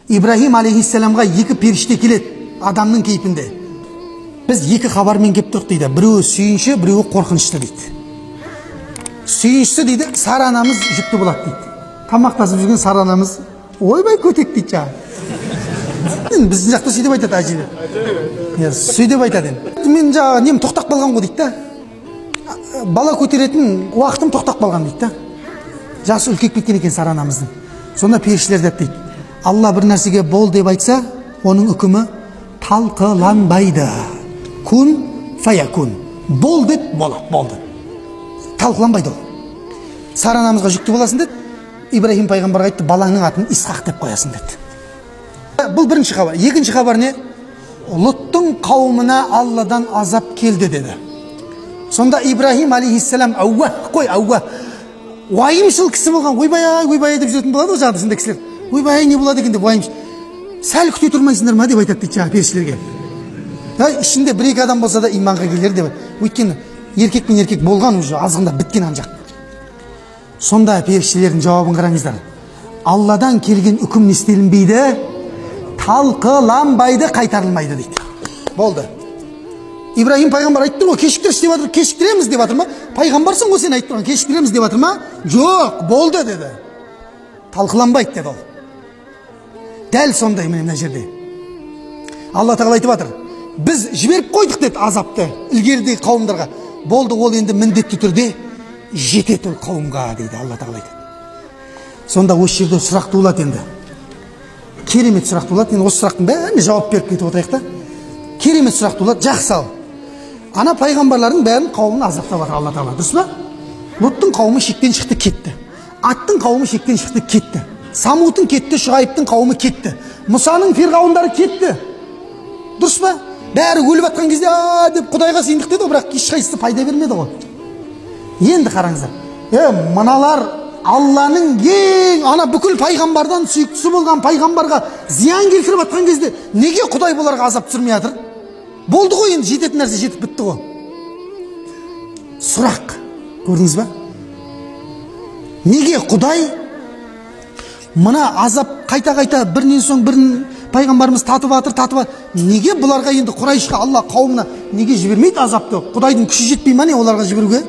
Ибрахим алейхиссаламға екі періште келеді, адамның кейпінде. Біз екі хабармен кеп тұрдық дейді. Біреуі сүйінші, біреуі қорқынышты дейді. Сүйіншісі дейді, Сара анамыз жүкті болады дейді. Тамақтасып жүрген Сара анамыз ойбай көтек дейді жаңа. Біздің жақта сөйтіп айтады әжелер. Сөйтіп айтады. Мен жаңа нем тоқтап қалған ғой дейді да. Бала көтеретін уақытым тоқтап қалған дейді да. Жасы үлкейіп кеткен екен Сара анамыздың. Сонда періштелер дейді, Алла бір нәрсеге бол деп айтса, оның үкімі талқыланбайды. Кун фаякун. Бол деп болады, болды. Талқыланбайды ол. Сара анамызға жүкті боласың деді. Ибрахим пайғамбарға айтты, балаңның атын Исхақ деп қоясың деді. Бұл бірінші хабар. Екінші хабар не? Лұттың қауымына Алладан азап келді деді. Сонда Ибрахим алейхиссалам ауа уайымшыл кісі болған. Ойбай деп жүретін болады ғой жағды сонда кісілер. Ойбай не болады екен деп уайымшыл. Сәл күте тұрмайсыңдар ма деп айтады дейді жаңа періштелерге. Ішінде бір-екі адам болса да иманға келер деп. Өйткені еркек пен еркек болған уже азғында біткен ан жақ. Сонда періштелердің жауабын қараңыздар. Алладан келген үкім не істелінбейді, талқыланбайды, қайтарылмайды дейді. Болды. Ибрахим пайғамбар айтты ғой, кешіктіреміз деп жатыр ма? Пайғамбарсың ғой сен айтып тұрған, кешіктіреміз деп жатыр ма? Жоқ, болды деді. Талқыланбайды деді ол. Дәл сондай мына жерде. Алла тағала айтып жатыр. Біз жіберіп қойдық деді азапты ілгерідегі қауымдарға. Болды, ол енді міндетті түрде жетеді ол қауымға дейді Алла тағала айтады. Сонда осы жерде сұрақ туылады енді. Керемет сұрақ туылады. Енді осы сұрақтың бәріне жауап беріп кетіп отырайық та. Керемет сұрақ туылады. Жақсы ал. Ана пайғамбарлардың бәрін қауымын азаптап жатыр Алла тағала. Дұрыс па? Лұттың қауымы шектен шықты, кетті. Аттың қауымы шектен шықты, кетті. Самудтың кетті, Шуайбтың қауымы кетті. Мұсаның фирғауындары кетті. Дұрыс па? Бәрі өліп жатқан кезде деп Құдайға сыйындық деді, бірақ ешқайсысы пайда бермеді ғой. Енді қараңыздар. Мыналар Алланың ең ана бүкіл пайғамбардан сүйіктісі болған пайғамбарға зиян келтіріп жатқан кезде неге Құдай бұларға азап түсірмей жатыр? Болды ғой, енді жететін нәрсе жетіп бітті ғой. Сұрақ. Көрдіңіз ба? Неге Құдай мына азап қайта-қайта бірінен соң бірін пайғамбарымыз татып жатыр. Неге бұларға енді Құрайшқа, Алла қауымына неге жібермейді азапты? Құдайдың күші жетпей ма не оларға жіберуге?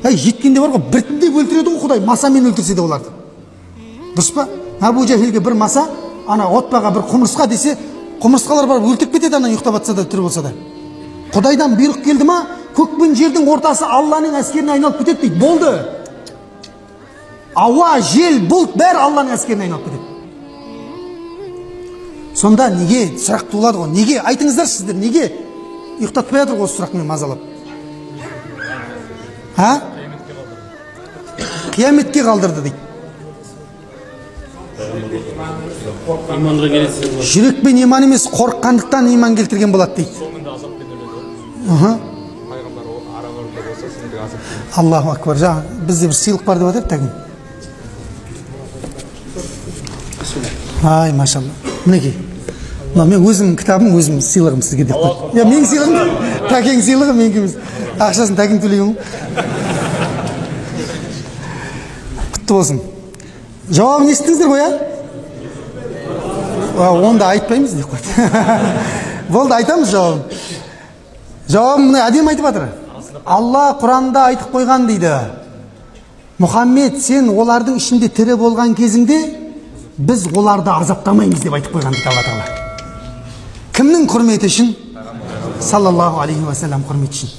Жеткенде бар ғой, біртіндеп өлтіреді ғой Құдай, масамен өлтірсе де оларды. Дұрыс па? Абу Жахилге бір маса, ана отбаға бір құмырсқа десе, құмырсқалар барып өлтіріп кетеді, ана ұйықтап жатса да, тірі болса да. Құдайдан бұйрық келді ма, көк пен жердің ортасы Алланың әскеріне айналып кетеді дейді. Болды. Ауа, жел, бұлт бәрі Алланың әскеріне айналып кетеді. Сонда неге сұрақ туылады ғой? Неге? Айтыңыздар сіздер, неге ұйықтатпай жатыр ғой осы сұрақмен мазалап? Қияметке қалдырды дейді. Жүрекпен иман емес, қорыққандықтан иман келтірген болады дейді. Аллаху акбар. Бізде бір сыйлық бар деп жатыр тәгін. Ай, машалла. Мінекей. Мен өзім кітабым, өзім сыйлығым сізге деп қойдым. Менің сыйлығым, тәкең сыйлығы менің емес. Ақшасын тәкең төлеймін. Құтты болсын. Жауабын естіңіздер ғой, Онда айтпаймыз деп қойды. Болды, айтамыз жауабын. Жауабын мұны әдем айтып жатыр. Алла Құранда айтып қойған дейді. Мұхаммед, сен олардың ішінде тірі болған кезіңде біз оларды азаптамаймыз деп айтып қойған дейді Алла тағала. Кімнің құрметі үшін? Саллаллаху алейхи ва саллям құрметі үшін.